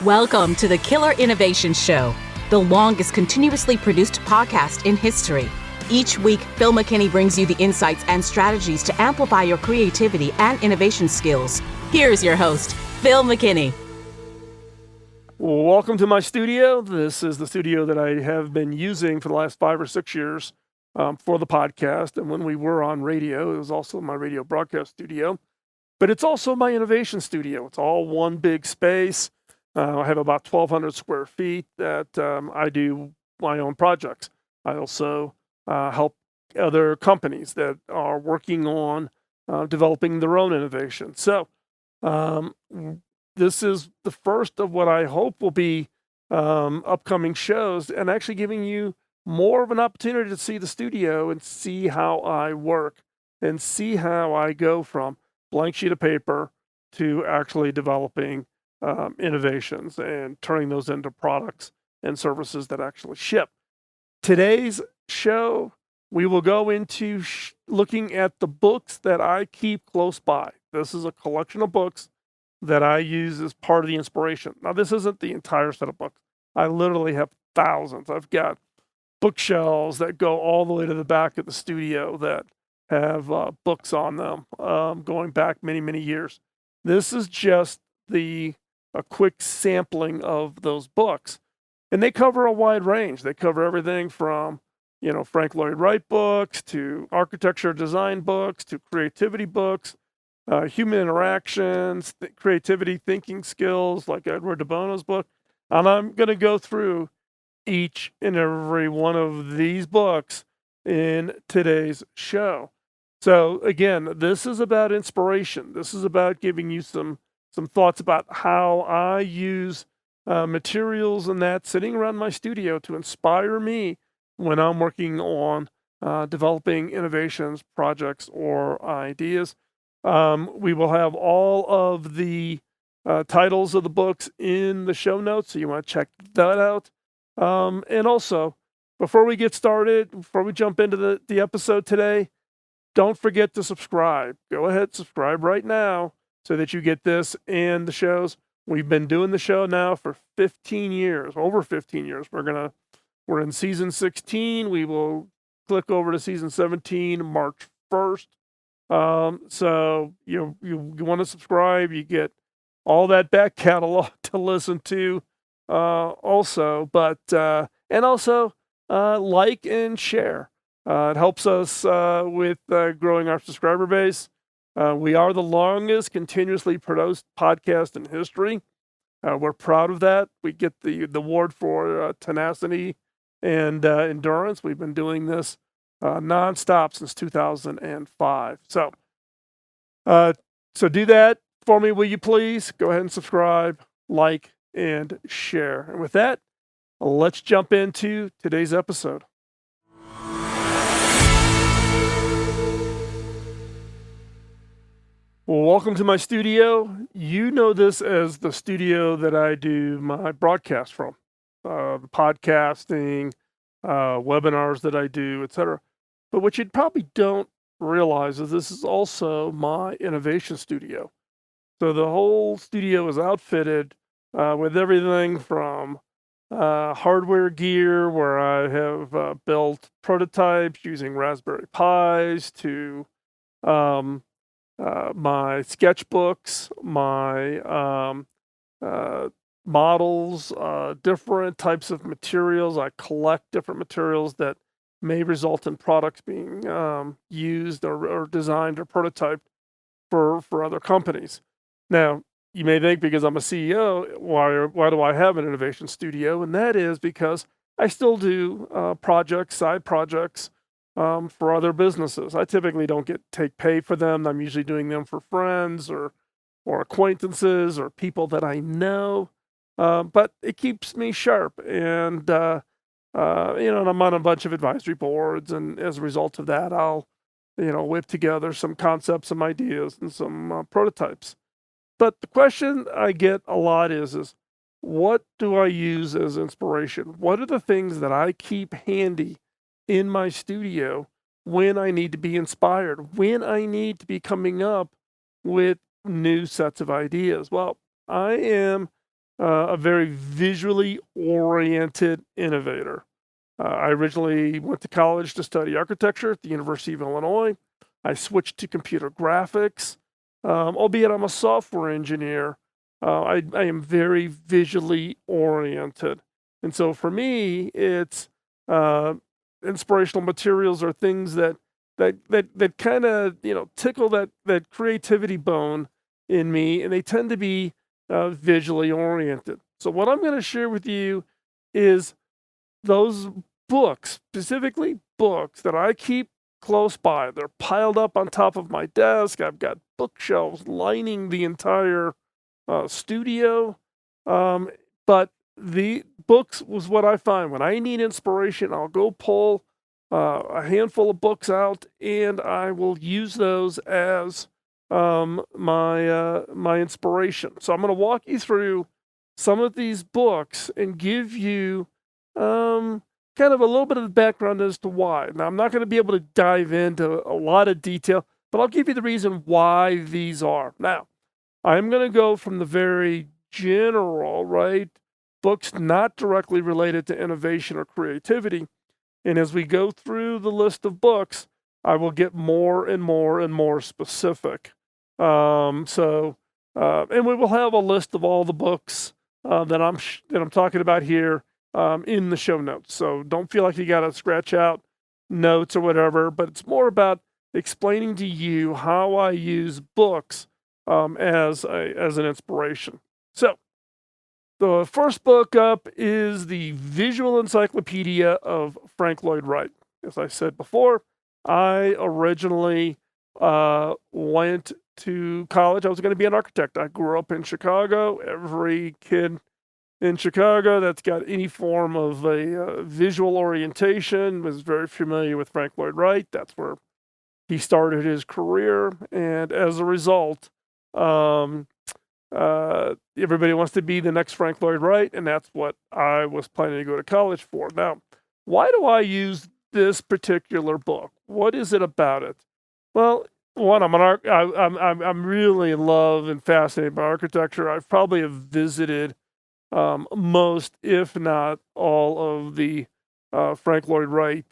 Welcome to the Killer Innovation Show, the longest continuously produced podcast in history. Each week, Phil McKinney brings you the insights and strategies to amplify your creativity and innovation skills. Here's your host, Phil McKinney. Welcome to my studio. This is the studio that I have been using for the last 5 or 6 years for the podcast. And when we were on radio, it was also my radio broadcast studio. But it's also my innovation studio. It's all one big space. I have about 1,200 square feet that I do my own projects. I also help other companies that are working on developing their own innovation. So this is the first of what I hope will be upcoming shows, and actually giving you more of an opportunity to see the studio and see how I work and see how I go from blank sheet of paper to actually developing innovations and turning those into products and services that actually ship. Today's show, we will go into looking at the books that I keep close by. This is a collection of books that I use as part of the inspiration. Now, this isn't the entire set of books. I literally have thousands. I've got bookshelves that go all the way to the back of the studio that have books on them going back many, many years. This is just a quick sampling of those books. And they cover a wide range. They cover everything from, Frank Lloyd Wright books to architecture design books to creativity books, human interactions, creativity thinking skills like Edward de Bono's book. And I'm going to go through each and every one of these books in today's show. So again, this is about inspiration. This is about giving you some thoughts about how I use materials and that sitting around my studio to inspire me when I'm working on developing innovations, projects, or ideas. We will have all of the titles of the books in the show notes, so you want to check that out. And also, before we get started, before we jump into the episode today, don't forget to subscribe. Go ahead, subscribe right now so that you get this and the shows. We've been doing the show now for 15 years, over 15 years. We're in season 16. We will click over to season 17, March 1st. So you want to subscribe, you get all that back catalog to listen to also, but and also like and share. It helps us with growing our subscriber base. We are the longest continuously produced podcast in history. We're proud of that. We get the award for tenacity and endurance. We've been doing this nonstop since 2005. So do that for me, will you please? Go ahead and subscribe, like, and share. And with that, let's jump into today's episode. Well, welcome to my studio. You know this as the studio that I do my broadcast from, the podcasting, webinars that I do, etc. But what you probably don't realize is this is also my innovation studio. So the whole studio is outfitted with everything from hardware gear, where I have built prototypes using Raspberry Pis, to my sketchbooks, my models, different types of materials. I collect different materials that may result in products being used or designed or prototyped for other companies. Now, you may think, because I'm a CEO, why do I have an innovation studio? And that is because I still do projects, side projects, for other businesses. I typically don't take pay for them. I'm usually doing them for friends or acquaintances or people that I know. But it keeps me sharp, and and I'm on a bunch of advisory boards, and as a result of that, I'll whip together some concepts, some ideas, and some prototypes. But the question I get a lot is what do I use as inspiration? What are the things that I keep handy in my studio when I need to be inspired, when I need to be coming up with new sets of ideas? Well, I am a very visually oriented innovator. I originally went to college to study architecture at the University of Illinois. I switched to computer graphics, albeit I'm a software engineer. I am very visually oriented. And so for me, it's uh, inspirational materials are things that kind of tickle that creativity bone in me, and they tend to be visually oriented. So what I'm going to share with you is those books, specifically books that I keep close by. They're piled up on top of my desk. I've got bookshelves lining the entire studio. Um, but the books was what I find when I need inspiration. I'll go pull a handful of books out, and I will use those as my inspiration. So I'm going to walk you through some of these books and give you kind of a little bit of the background as to why. Now, I'm not going to be able to dive into a lot of detail, but I'll give you the reason why these are. Now, I'm going to go from the very general, right? Books not directly related to innovation or creativity. And as we go through the list of books, I will get more and more and more specific. And we will have a list of all the books that I'm talking about here in the show notes. So don't feel like you got to scratch out notes or whatever, but it's more about explaining to you how I use books as an inspiration. So the first book up is the Visual Encyclopedia of Frank Lloyd Wright. As I said before, I originally went to college. I was going to be an architect. I grew up in Chicago. Every kid in Chicago that's got any form of a visual orientation was very familiar with Frank Lloyd Wright. That's where he started his career. And as a result, everybody wants to be the next Frank Lloyd Wright, and that's what I was planning to go to college for. Now, why do I use this particular book? What is it about it? Well, one, I'm really in love and fascinated by architecture. I've probably have visited most, if not all, of the Frank Lloyd Wright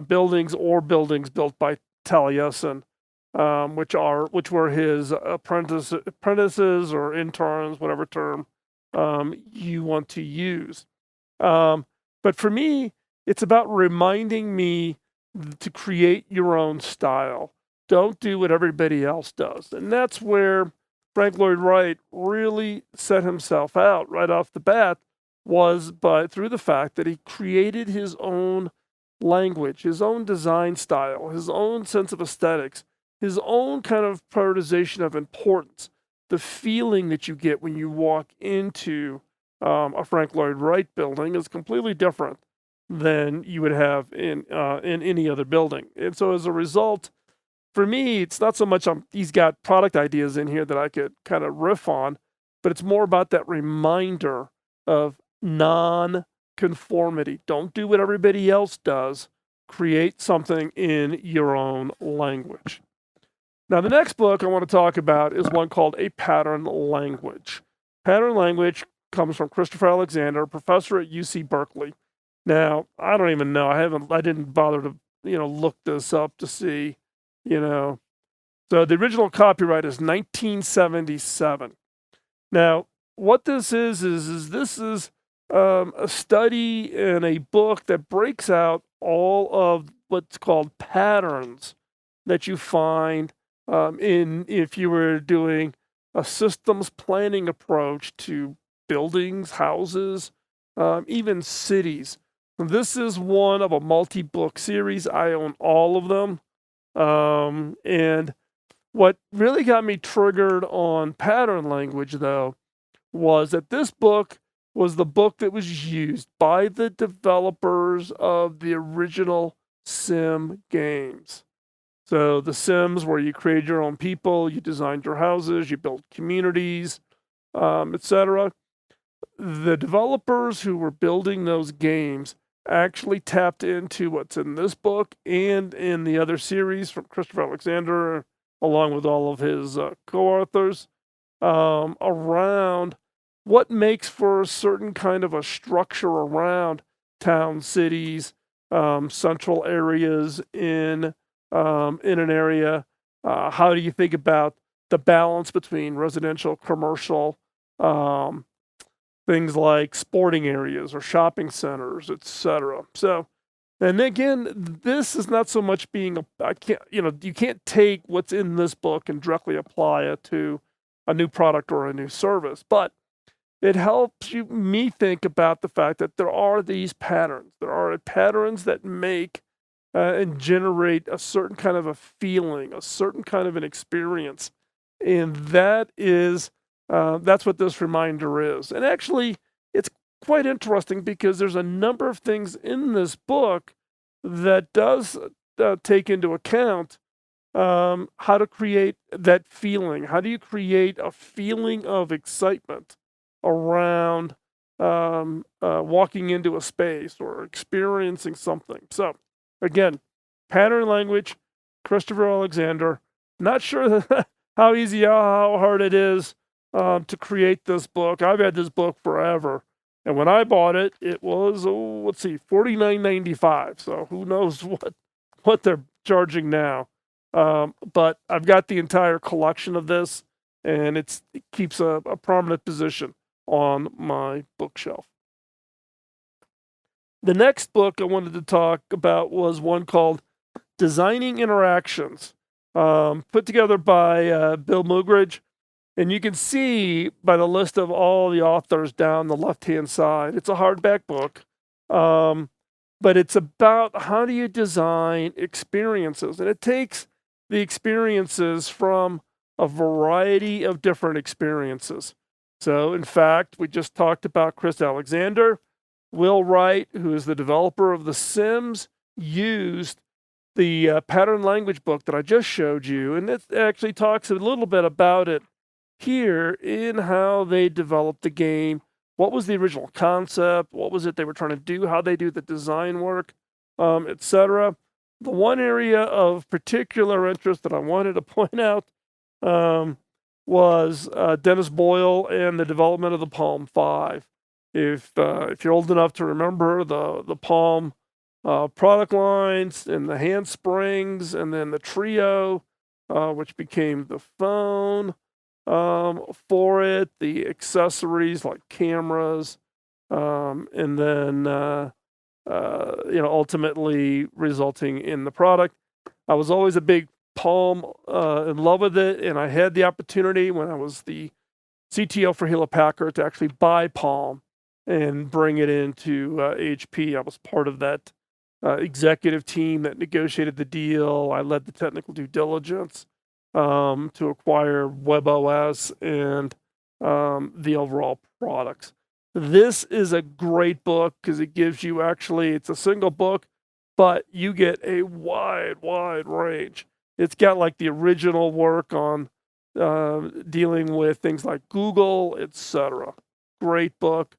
buildings or buildings built by Taliesin, which were his apprentices or interns, whatever term you want to use. But for me, it's about reminding me to create your own style. Don't do what everybody else does. And that's where Frank Lloyd Wright really set himself out right off the bat, was through the fact that he created his own language, his own design style, his own sense of aesthetics, his own kind of prioritization of importance. The feeling that you get when you walk into a Frank Lloyd Wright building is completely different than you would have in any other building. And so as a result, for me, it's not so much he's got product ideas in here that I could kind of riff on, but it's more about that reminder of non-conformity. Don't do what everybody else does. Create something in your own language. Now, the next book I want to talk about is one called A Pattern Language. Pattern language comes from Christopher Alexander, a professor at UC Berkeley. Now, I don't even know. I didn't bother to, look this up to see, So the original copyright is 1977. Now, what this is this is a study and a book that breaks out all of what's called patterns that you find if you were doing a systems planning approach to buildings, houses, even cities. This is one of a multi-book series. I own all of them. And what really got me triggered on pattern language, though, was that this book was the book that was used by the developers of the original Sim games. So the Sims, where you create your own people, you designed your houses, you built communities, etc. The developers who were building those games actually tapped into what's in this book and in the other series from Christopher Alexander, along with all of his co-authors, around what makes for a certain kind of a structure around towns, cities, central areas in an area. How do you think about the balance between residential, commercial, um, things like sporting areas or shopping centers, etc. So, and again, this is not so much being I can't, you can't take what's in this book and directly apply it to a new product or a new service, but it helps me think about the fact that there are these patterns. There are patterns that make and generate a certain kind of a feeling, a certain kind of an experience, and that's what this reminder is. And actually, it's quite interesting because there's a number of things in this book that does take into account how to create that feeling. How do you create a feeling of excitement around walking into a space or experiencing something? So, again, pattern language, Christopher Alexander. Not sure how easy, how hard it is to create this book. I've had this book forever. And when I bought it, it was, let's see, $49.95. So who knows what they're charging now. But I've got the entire collection of this, and it keeps a prominent position on my bookshelf. The next book I wanted to talk about was one called Designing Interactions, put together by Bill Moogridge. And you can see by the list of all the authors down the left-hand side, it's a hardback book, but it's about how do you design experiences. And it takes the experiences from a variety of different experiences. So, in fact, we just talked about Chris Alexander. Will Wright, who is the developer of The Sims, used the pattern language book that I just showed you, and it actually talks a little bit about it here in how they developed the game. What was the original concept? What was it they were trying to do? How they do the design work, etc. The one area of particular interest that I wanted to point out was Dennis Boyle and the development of the Palm 5. If you're old enough to remember the Palm product lines and the handsprings, and then the Trio, which became the phone for it, the accessories like cameras, and then ultimately resulting in the product. I was always a big Palm in love with it, and I had the opportunity when I was the CTO for Hewlett Packard to actually buy Palm and bring it into HP. I was part of that executive team that negotiated the deal. I led the technical due diligence to acquire WebOS and the overall products. This is a great book because it gives you it's a single book, but you get a wide range. It's got like the original work on dealing with things like Google, etc. Great book.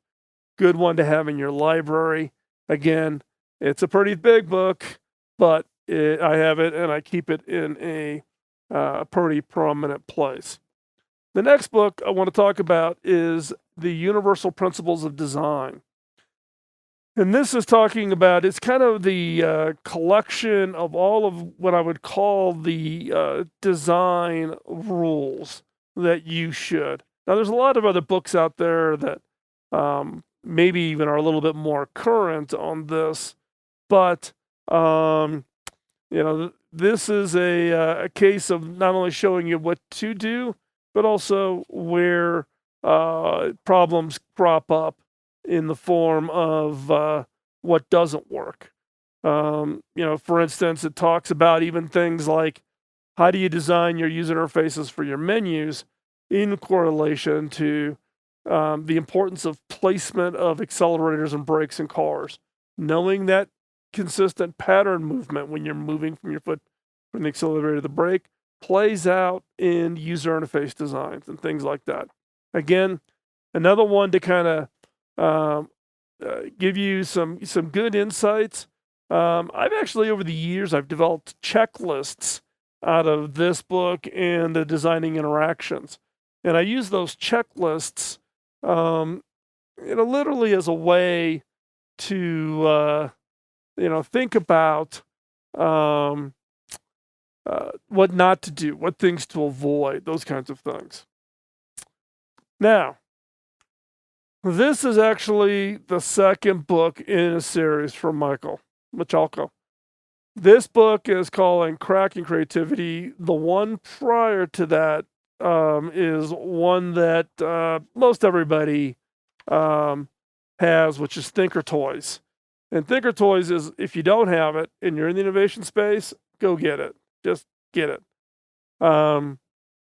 Good one to have in your library. Again, it's a pretty big book, but I have it and I keep it in a pretty prominent place. The next book I want to talk about is The Universal Principles of Design. And this is talking about, it's kind of the collection of all of what I would call the design rules that you should. Now, there's a lot of other books out there that maybe even are a little bit more current on this, but this is a case of not only showing you what to do, but also where problems crop up in the form of what doesn't work. For instance, it talks about even things like how do you design your user interfaces for your menus in correlation to the importance of placement of accelerators and brakes in cars. Knowing that consistent pattern movement when you're moving from your foot from the accelerator to the brake plays out in user interface designs and things like that. Again, another one to kind of give you some good insights. I've actually, over the years, I've developed checklists out of this book and the Designing Interactions. And I use those checklists literally as a way to, think about um, what not to do, what things to avoid, those kinds of things. Now, this is actually the second book in a series from Michael Michalko. This book is called Cracking Creativity. The one prior to that is one that most everybody has, which is Thinker Toys. And Thinker Toys is, if you don't have it and you're in the innovation space, go get it. Just get it.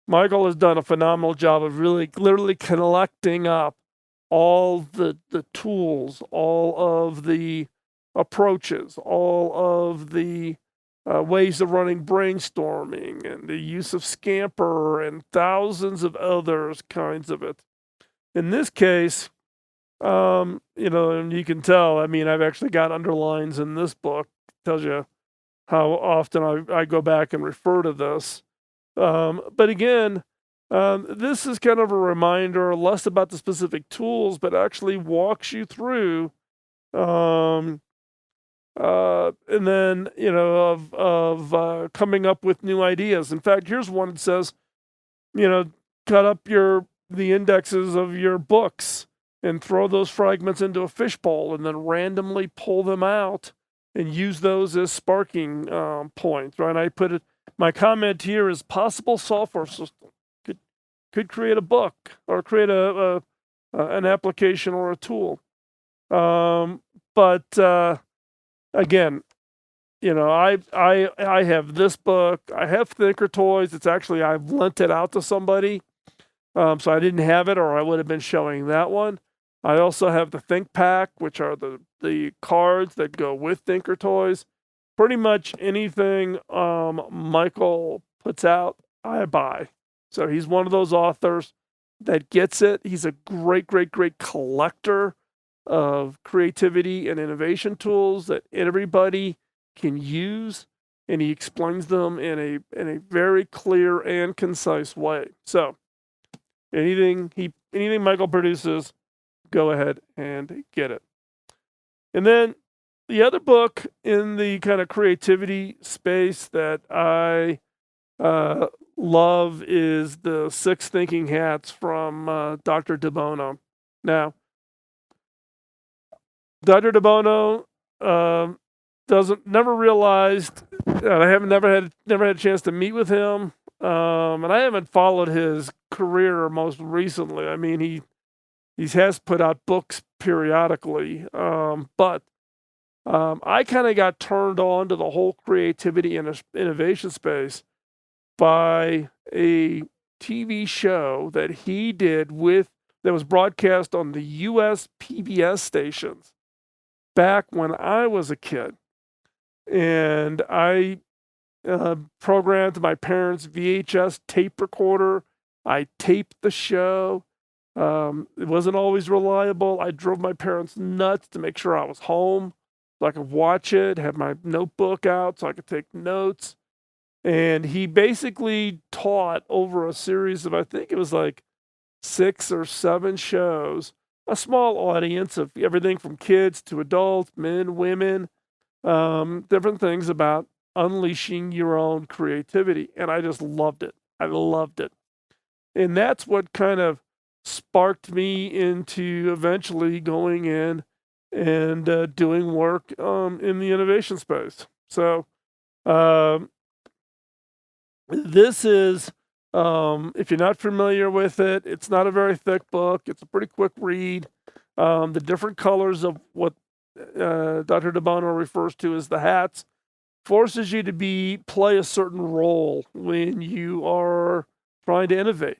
Michael has done a phenomenal job of really literally collecting up all the tools, all of the approaches, all of the ways of running brainstorming and the use of Scamper and thousands of others kinds of it. In this case, and you can tell, I mean, I've actually got underlines in this book. It tells you how often I go back and refer to this. But again, this is kind of a reminder, less about the specific tools, but actually walks you through, and then of coming up with new ideas. In fact, here's one that says, cut up the indexes of your books and throw those fragments into a fishbowl, and then randomly pull them out and use those as sparking points. Right? I put it. My comment here is possible software system could create a book or create an application or a tool. But again, I have this book. I have Thinker Toys. It's actually, I've lent it out to somebody. So I didn't have it, or I would have been showing that one. I also have the Think Pack, which are the cards that go with Thinker Toys. Pretty much anything Michael puts out, I buy. So he's one of those authors that gets it. He's a great, great, great collector of creativity and innovation tools that everybody can use, and he explains them in a very clear and concise way. So anything Michael produces, go ahead and get it. And then the other book in the kind of creativity space that I love is the 6 Thinking Hats from Dr. DeBono. Now, Dr. DeBono never realized. I haven't never had a chance to meet with him, and I haven't followed his career most recently. I mean, he has put out books periodically, but I kind of got turned on to the whole creativity and innovation space by a TV show that he did that was broadcast on the U.S. PBS stations back when I was a kid. And I programmed my parents' VHS tape recorder. I taped the show. It wasn't always reliable. I drove my parents nuts to make sure I was home so I could watch it, have my notebook out so I could take notes. And he basically taught over a series of, I think it was like 6 or 7 shows, a small audience of everything from kids to adults, men, women, different things about unleashing your own creativity. And I just loved it. I loved it. And that's what kind of sparked me into eventually going in and doing work in the innovation space. So this is, if you're not familiar with it, it's not a very thick book. It's a pretty quick read. The different colors of what Dr. DeBono refers to as the hats forces you to play a certain role when you are trying to innovate.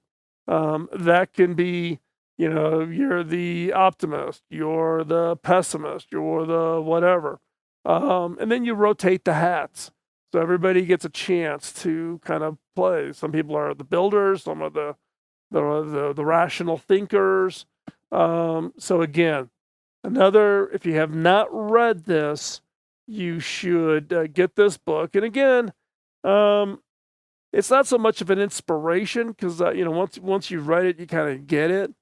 That can be, you're the optimist, you're the pessimist, you're the whatever. And then you rotate the hats. So everybody gets a chance to kind of play. Some people are the builders, some are the rational thinkers. So again, if you have not read this, you should get this book. And again, it's not so much of an inspiration because once you read it, you kind of get it.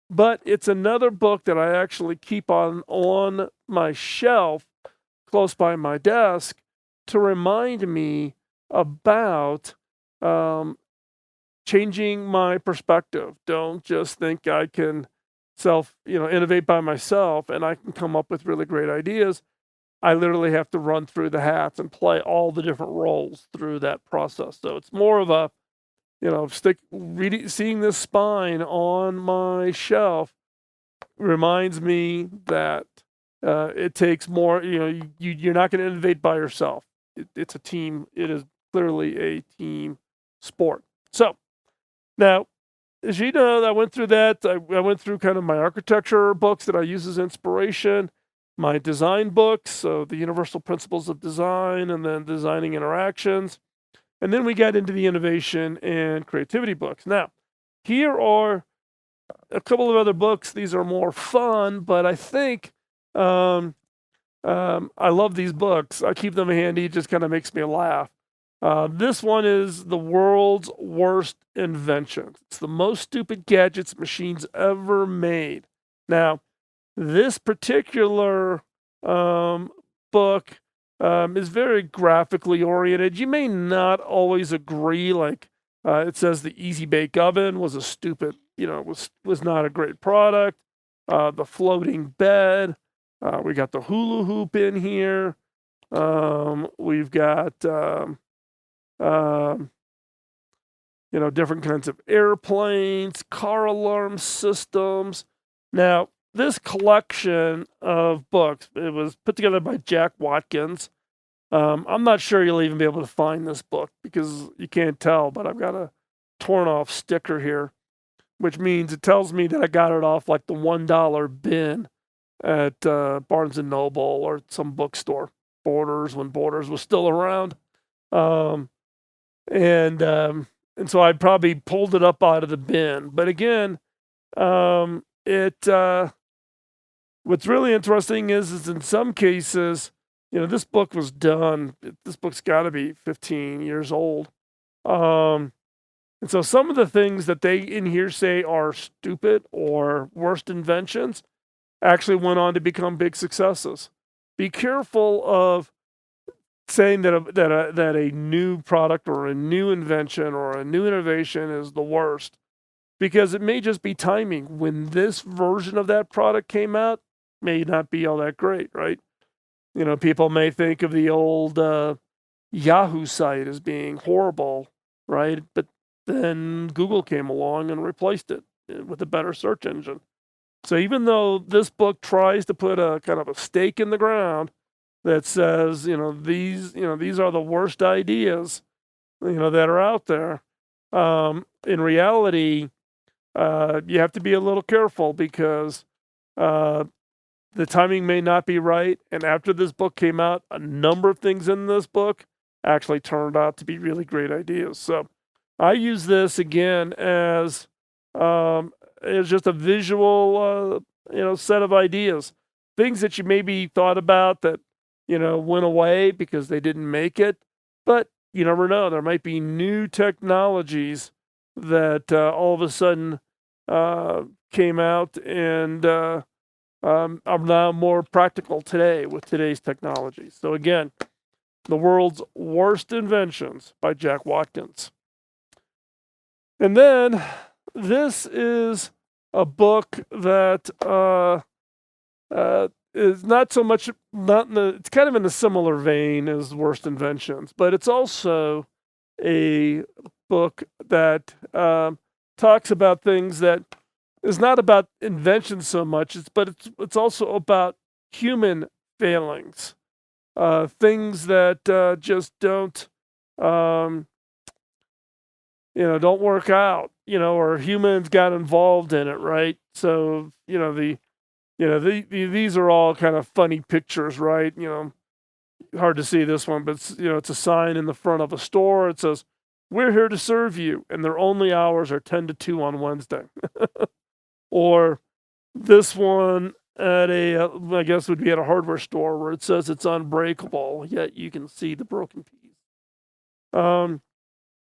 but it's another book that I actually keep on my shelf close by my desk to remind me about um, changing my perspective. Don't just think I can innovate by myself and I can come up with really great ideas. I literally have to run through the hats and play all the different roles through that process. So it's more of a, seeing this spine on my shelf reminds me that it takes more. You're not going to innovate by yourself. It's a team. It is clearly a team sport. So now, as you know, I went through that. I went through kind of my architecture books that I use as inspiration, my design books, so the Universal Principles of Design, and then Designing Interactions. And then we got into the innovation and creativity books. Now, here are a couple of other books. These are more fun, but I think I love these books. I keep them handy. It just kind of makes me laugh. This one is The World's Worst Inventions. It's the most stupid gadgets machines ever made. Now, this particular book is very graphically oriented. You may not always agree. Like it says, the Easy Bake Oven was a stupid, was not a great product. The floating bed. We got the hula hoop in here. We've got different kinds of airplanes, car alarm systems. Now, this collection of books, it was put together by Jack Watkins. I'm not sure you'll even be able to find this book because you can't tell, but I've got a torn off sticker here, which means it tells me that I got it off like the $1 bin at Barnes and Noble or some bookstore, Borders, when Borders was still around. And so I probably pulled it up out of the bin. But again, what's really interesting is in some cases, this book was done. This book's got to be 15 years old. And so some of the things that they in here say are stupid or worst inventions actually went on to become big successes. Be careful of saying that a new product or a new invention or a new innovation is the worst, because it may just be timing. When this version of that product came out, may not be all that great, right? People may think of the old Yahoo site as being horrible, right? But then Google came along and replaced it with a better search engine. So even though this book tries to put a kind of a stake in the ground that says, these are the worst ideas, that are out there, in reality, you have to be a little careful because the timing may not be right. And after this book came out, a number of things in this book actually turned out to be really great ideas. So I use this again as just a visual, set of ideas, things that you maybe thought about that, went away because they didn't make it. But you never know. There might be new technologies that all of a sudden came out and are now more practical today with today's technology. So again, The World's Worst Inventions by Jack Watkins. And then this is a book that is not so much, it's kind of in a similar vein as Worst Inventions, but it's also a book that talks about things that is not about invention so much, but it's also about human failings, things that just don't work out, or humans got involved in it, right? So these are all kind of funny pictures, right? Hard to see this one, but it's a sign in the front of a store. It says, "We're here to serve you," and their only hours are 10 to 2 on Wednesday. Or this one at I guess would be at a hardware store where it says it's unbreakable, yet you can see the broken piece. And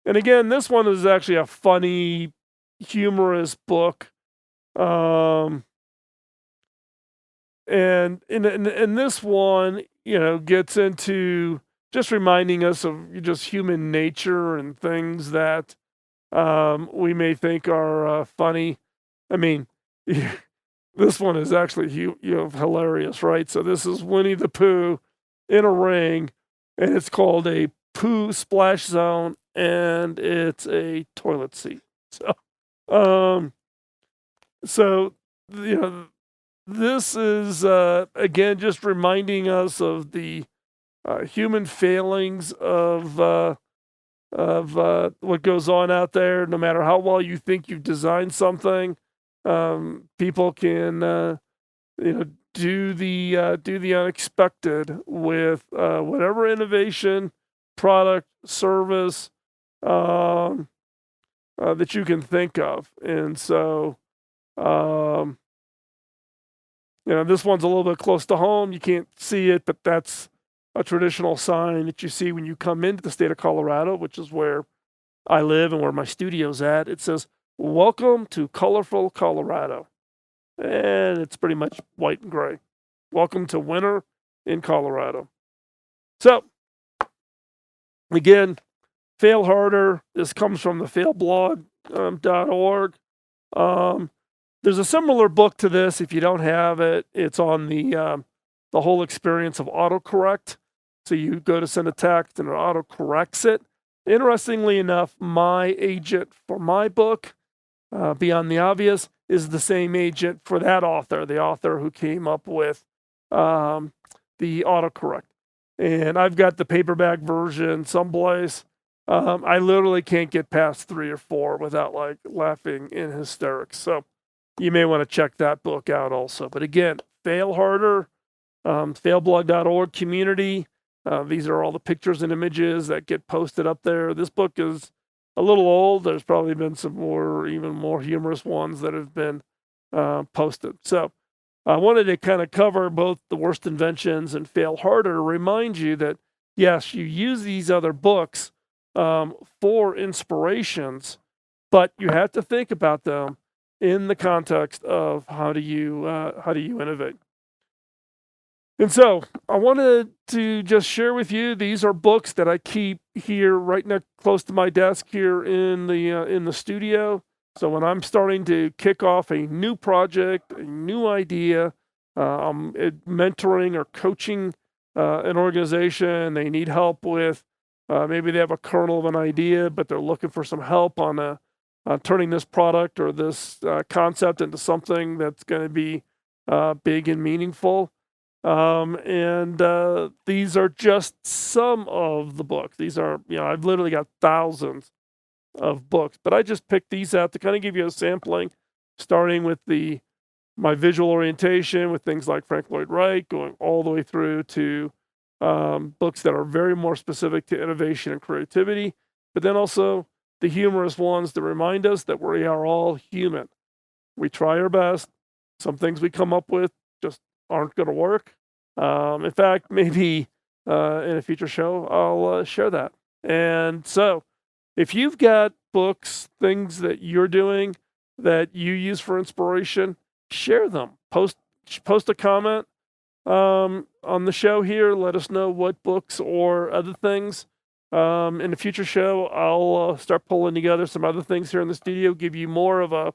again, this one is actually a funny, humorous book Um, and in this one, gets into just reminding us of just human nature and things that we may think are funny. I mean, this one is actually hilarious, right? So this is Winnie the Pooh in a ring, and it's called a poo splash zone, and it's a toilet seat. So, um, so this is again just reminding us of the human failings of what goes on out there. No matter how well you think you've designed something, people can do the unexpected with whatever innovation, product, service that you can think of. And so, um, this one's a little bit close to home. You can't see it, but that's a traditional sign that you see when you come into the state of Colorado, which is where I live and where my studio's at. It says, "Welcome to colorful Colorado." And it's pretty much white and gray. Welcome to winter in Colorado. So, again, fail harder. This comes from the failblog.org. There's a similar book to this. If you don't have it, it's on the whole experience of autocorrect. So you go to send a text and it autocorrects it. Interestingly enough, my agent for my book, Beyond the Obvious, is the same agent for that author, the author who came up with the autocorrect. And I've got the paperback version someplace. I literally can't get past 3 or 4 without like laughing in hysterics. So you may want to check that book out also. But again, fail harder, failblog.org community. These are all the pictures and images that get posted up there. This book is a little old. There's probably been some even more humorous ones that have been posted. So I wanted to kind of cover both the worst inventions and fail harder to remind you that, yes, you use these other books for inspirations, but you have to think about them in the context of how do you innovate. And so I wanted to just share with you, these are books that I keep here right next close to my desk here in the studio. So when I'm starting to kick off a new project, a new idea, I'm mentoring or coaching an organization, they need help with, maybe they have a kernel of an idea, but they're looking for some help on turning this product or this concept into something that's going to be big and meaningful. These are just some of the books. These are, I've literally got thousands of books, but I just picked these out to kind of give you a sampling, starting with my visual orientation with things like Frank Lloyd Wright, going all the way through to books that are very more specific to innovation and creativity, but then also the humorous ones that remind us that we are all human. We try our best. Some things we come up with just aren't going to work. In fact, maybe in a future show, I'll share that. And so if you've got books, things that you're doing that you use for inspiration, share them. Post a comment on the show here. Let us know what books or other things. In a future show, I'll start pulling together some other things here in the studio, give you more of a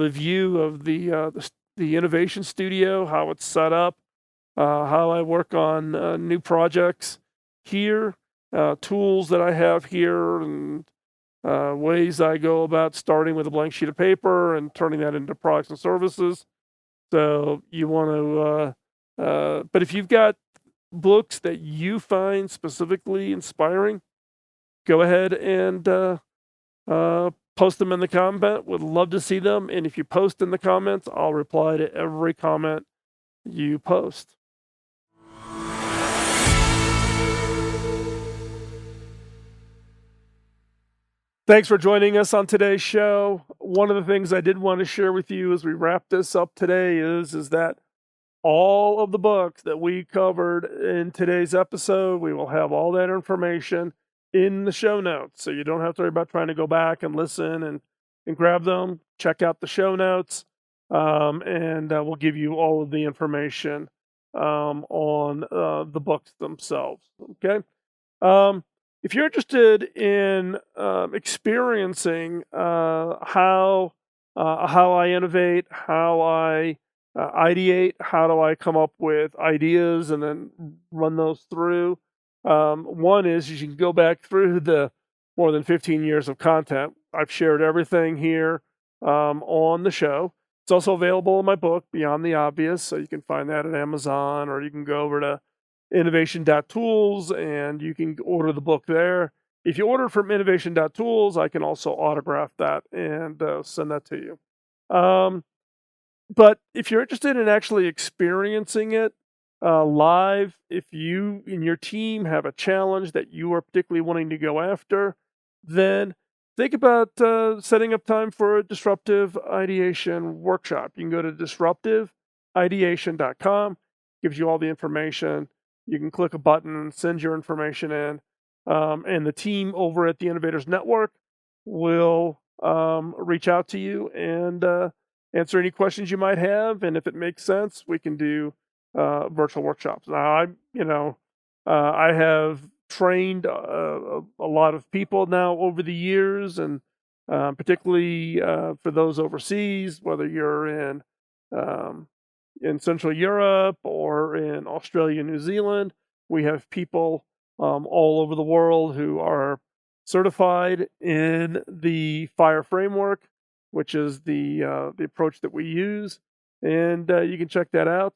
view of the innovation studio, how it's set up, how I work on new projects here, tools that I have here, and ways I go about starting with a blank sheet of paper and turning that into products and services. So you want to, but if you've got books that you find specifically inspiring, go ahead and post them in the comment. Would love to see them. And if you post in the comments, I'll reply to every comment you post. Thanks for joining us on today's show. One of the things I did want to share with you as we wrap this up today is that all of the books that we covered in today's episode, we will have all that information in the show notes. So you don't have to worry about trying to go back and listen and grab them. Check out the show notes. and we'll give you all of the information on the books themselves. Okay. Um, if you're interested in experiencing how I innovate, how I ideate, how do I come up with ideas and then run those through, one is you can go back through the more than 15 years of content. I've shared everything here on the show. It's also available in my book, Beyond the Obvious, so you can find that at Amazon, or you can go over to innovation.tools and you can order the book there. If you order from innovation.tools, I can also autograph that and send that to you. But if you're interested in actually experiencing it live, if you and your team have a challenge that you are particularly wanting to go after, then think about setting up time for a disruptive ideation workshop. You can go to disruptiveideation.com, gives you all the information. You can click a button and send your information in, and the team over at the Innovators Network will reach out to you and answer any questions you might have. And if it makes sense, we can do virtual workshops. Now, I have trained a lot of people now over the years, and particularly for those overseas, whether you're in Central Europe or in Australia, New Zealand, we have people all over the world who are certified in the FIRE framework, which is the approach that we use, and you can check that out.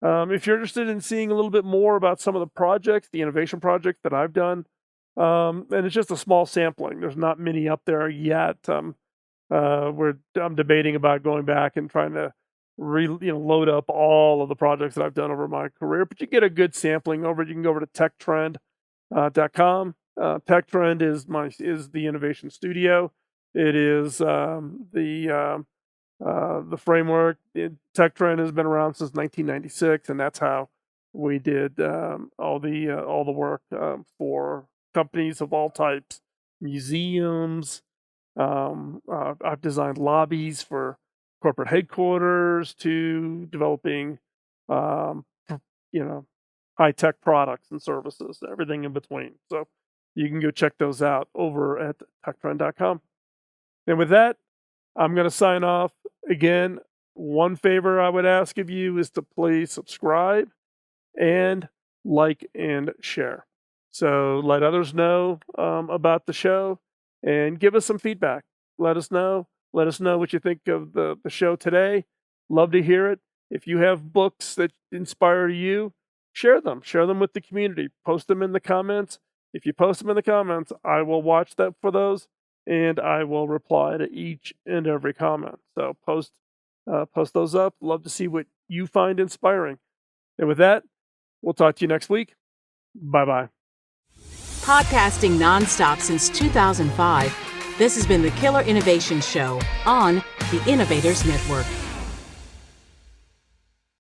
If you're interested in seeing a little bit more about some of the projects, the innovation projects that I've done, and it's just a small sampling. There's not many up there yet. I'm debating about going back and trying to load up all of the projects that I've done over my career. But you get a good sampling over it. You can go over to techtrend.com. TechTrend is the innovation studio. It is the framework. TechTrend has been around since 1996, and that's how we did all the work for companies of all types, museums. I've designed lobbies for corporate headquarters to developing, high tech products and services, everything in between. So you can go check those out over at techtrend.com. And with that, I'm going to sign off. Again, one favor I would ask of you is to please subscribe and like and share. So let others know about the show and give us some feedback. Let us know. Let us know what you think of the show today. Love to hear it. If you have books that inspire you, share them. Share them with the community. Post them in the comments. If you post them in the comments, I will watch that for those, and I will reply to each and every comment. So post those up. Love to see what you find inspiring. And with that, we'll talk to you next week. Bye-bye. Podcasting nonstop since 2005, this has been the Killer Innovation Show on the Innovators Network.